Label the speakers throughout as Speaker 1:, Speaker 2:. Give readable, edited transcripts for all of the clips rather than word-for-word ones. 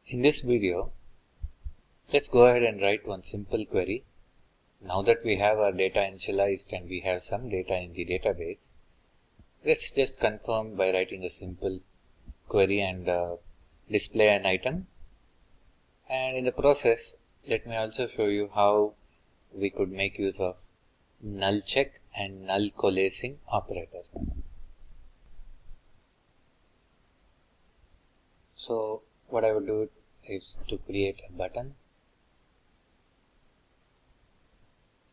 Speaker 1: In this video, let's go ahead and write one simple query. Now that we have our data initialized and we have some data in the database, let's just confirm by writing a simple query and display an item. And in the process, let me also show you how we could make use of null check and null coalescing operator. So what I would do is to create a button.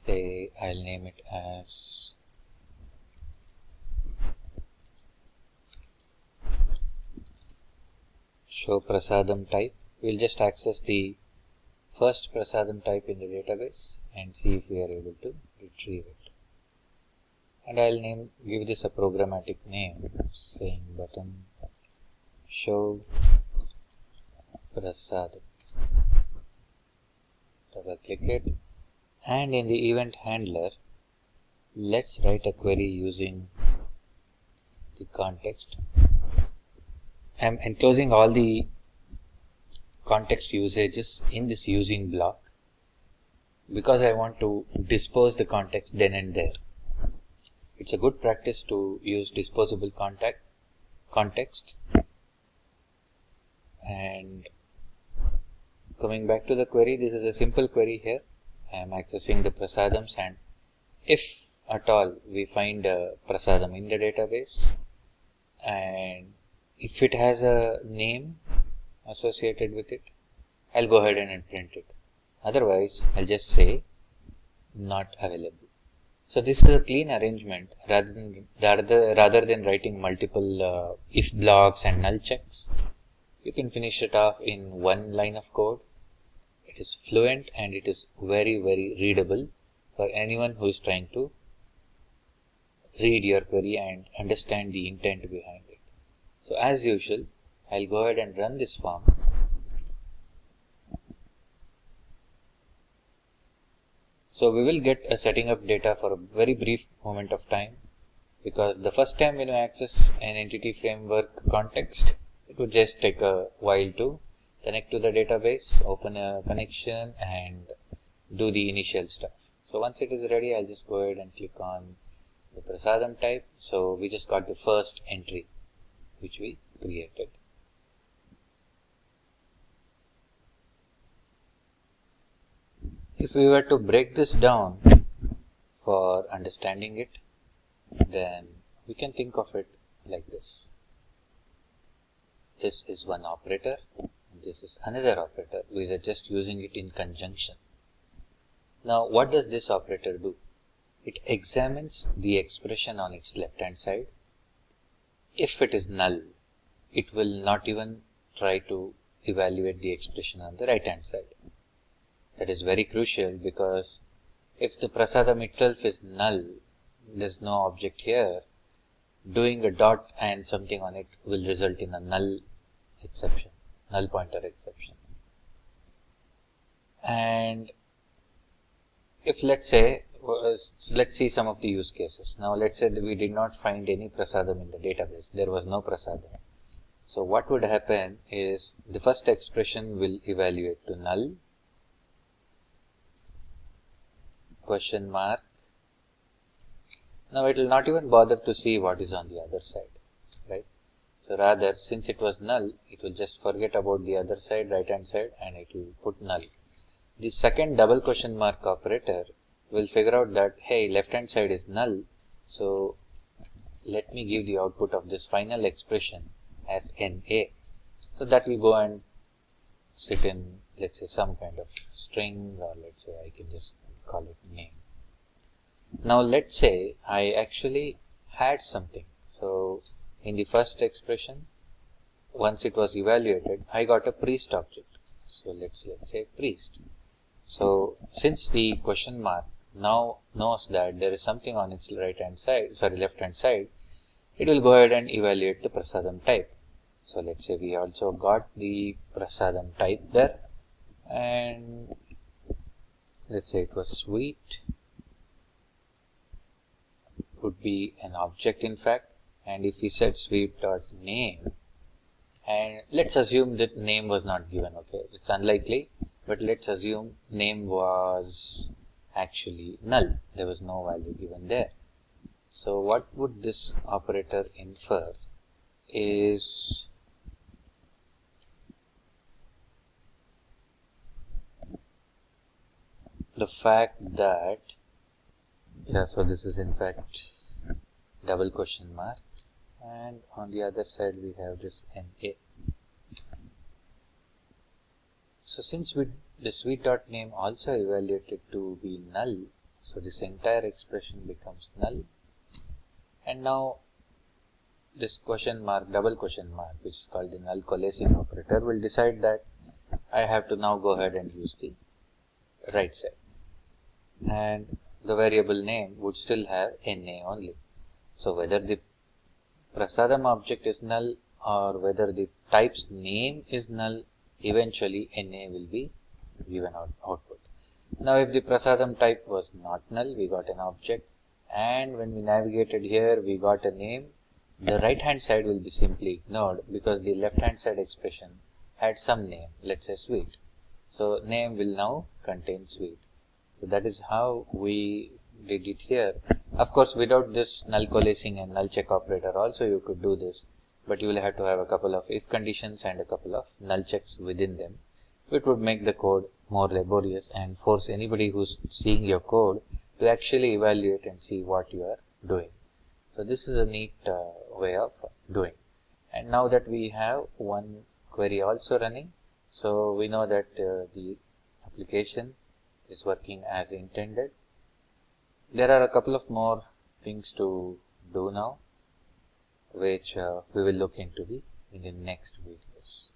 Speaker 1: Say I'll name it as show prasadam type. We'll just access the first prasadam type in the database and see if we are able to retrieve it. And I'll give this a programmatic name saying button show prasadam. Double click it, and in the event handler, let's write a query using the context. I'm enclosing all the context usages in this using block because I want to dispose the context then and there. It's a good practice to use disposable context. And coming back to the query, this is a simple query here. I am accessing the prasadams, and if at all we find a prasadam in the database and if it has a name associated with it, I'll go ahead and print it. Otherwise, I'll just say not available. So this is a clean arrangement rather than writing multiple if blocks and null checks. You can finish it off in one line of code. It is fluent and it is very, very readable for anyone who is trying to read your query and understand the intent behind it. So as usual, I'll go ahead and run this form. So we will get a setting up data for a very brief moment of time, because the first time when you access an entity framework context, it would just take a while to connect to the database, open a connection and do the initial stuff. So once it is ready, I'll just go ahead and click on the prasadam type. So we just got the first entry which we created. If we were to break this down for understanding it, then we can think of it like this. This is one operator, and this is another operator. We are just using it in conjunction. Now, what does this operator do? It examines the expression on its left hand side. If it is null, it will not even try to evaluate the expression on the right hand side. That is very crucial, because if the prasadam itself is null, there is no object here, doing a dot and something on it will result in a null exception, null pointer exception. And if let's see some of the use cases. Now let's say that we did not find any prasadam in the database. There was no prasadam. So what would happen is the first expression will evaluate to null, question mark. Now it will not even bother to see what is on the other side, right? So rather, since it was null, it will just forget about the other side, right hand side, and it will put null. The second double question mark operator will figure out that, hey, left hand side is null, so let me give the output of this final expression as NA. So that will go and sit in, let's say, some kind of string, or let's say I can just call it name. Now let's say I actually had something. So in the first expression, once it was evaluated, I got a priest object. So let's say priest. So since the question mark now knows that there is something on its left hand side, it will go ahead and evaluate the prasadam type. So let's say we also got the prasadam type there, and let's say it was sweet, would be an object in fact, and if we said sweet dot name, and let's assume that name was not given. Okay, it's unlikely, but let's assume name was actually null. There was no value given there. So what would this operator infer is the fact that, so this is in fact double question mark, and on the other side we have this NA. So since the suite dot name also evaluated to be null, so this entire expression becomes null, and now this question mark, double question mark, which is called the null coalescing operator, will decide that I have to now go ahead and use the right side, and the variable name would still have NA only. So whether the Prasadam object is null or whether the type's name is null, eventually NA will be given output. Now if the Prasadam type was not null, we got an object, and when we navigated here we got a name, the right hand side will be simply ignored because the left hand side expression had some name, let's say sweet. So name will now contain sweet. So that is how we did it here. Of course, without this null coalescing and null check operator also you could do this, but you will have to have a couple of if conditions and a couple of null checks within them. It would make the code more laborious and force anybody who's seeing your code to actually evaluate and see what you are doing. So this is a neat way of doing. And now that we have one query also running, so we know that the application is working as intended. There are a couple of more things to do now, which we will look into in the next videos.